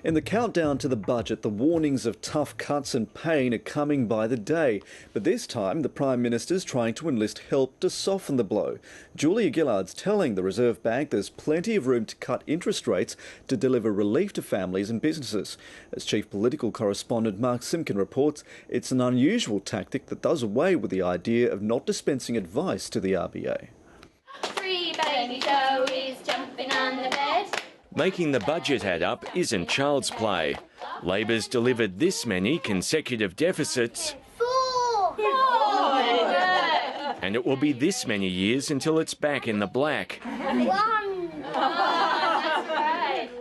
In the countdown to the budget, the warnings of tough cuts and pain are coming by the day. But this time, the Prime Minister's trying to enlist help to soften the blow. Julia Gillard's telling the Reserve Bank there's plenty of room to cut interest rates to deliver relief to families and businesses. As Chief Political Correspondent Mark Simpkin reports, it's an unusual tactic that does away with the idea of not dispensing advice to the RBA. Free baby Joe is jumping on the bed. Making the budget add up isn't child's play. Labor's delivered this many consecutive deficits, and it will be this many years until it's back in the black.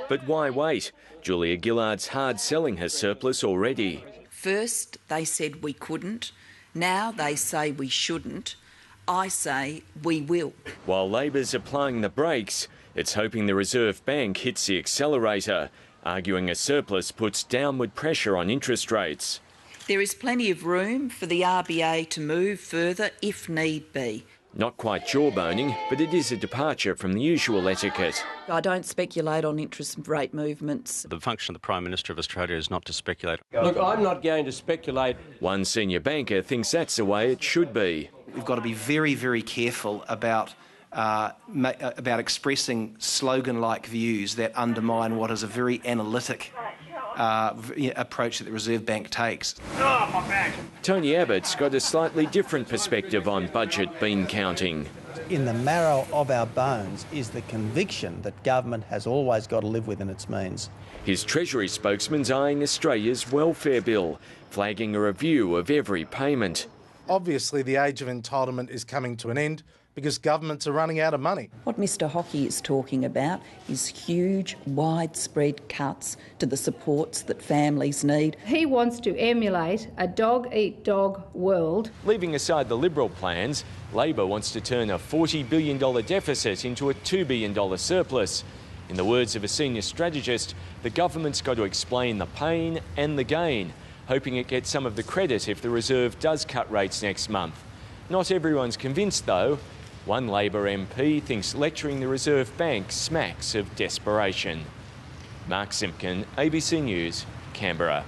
But why wait? Julia Gillard's hard selling her surplus already. First they said we couldn't, now they say we shouldn't. I say we will. While Labor's applying the brakes, it's hoping the Reserve Bank hits the accelerator, arguing a surplus puts downward pressure on interest rates. There is plenty of room for the RBA to move further if need be. Not quite jawboning, but it is a departure from the usual etiquette. I don't speculate on interest rate movements. The function of the Prime Minister of Australia is not to speculate. Look, I'm not going to speculate. One senior banker thinks that's the way it should be. We've got to be very, very careful about expressing slogan-like views that undermine what is a very analytic approach that the Reserve Bank takes. Tony Abbott's got a slightly different perspective on budget bean counting. In the marrow of our bones is the conviction that government has always got to live within its means. His Treasury spokesman's eyeing Australia's welfare bill, flagging a review of every payment. Obviously, the age of entitlement is coming to an end because governments are running out of money. What Mr Hockey is talking about is huge, widespread cuts to the supports that families need. He wants to emulate a dog-eat-dog world. Leaving aside the Liberal plans, Labor wants to turn a $40 billion deficit into a $2 billion surplus. In the words of a senior strategist, the government's got to explain the pain and the gain, hoping it gets some of the credit if the Reserve does cut rates next month. Not everyone's convinced, though. One Labor MP thinks lecturing the Reserve Bank smacks of desperation. Mark Simpkin, ABC News, Canberra.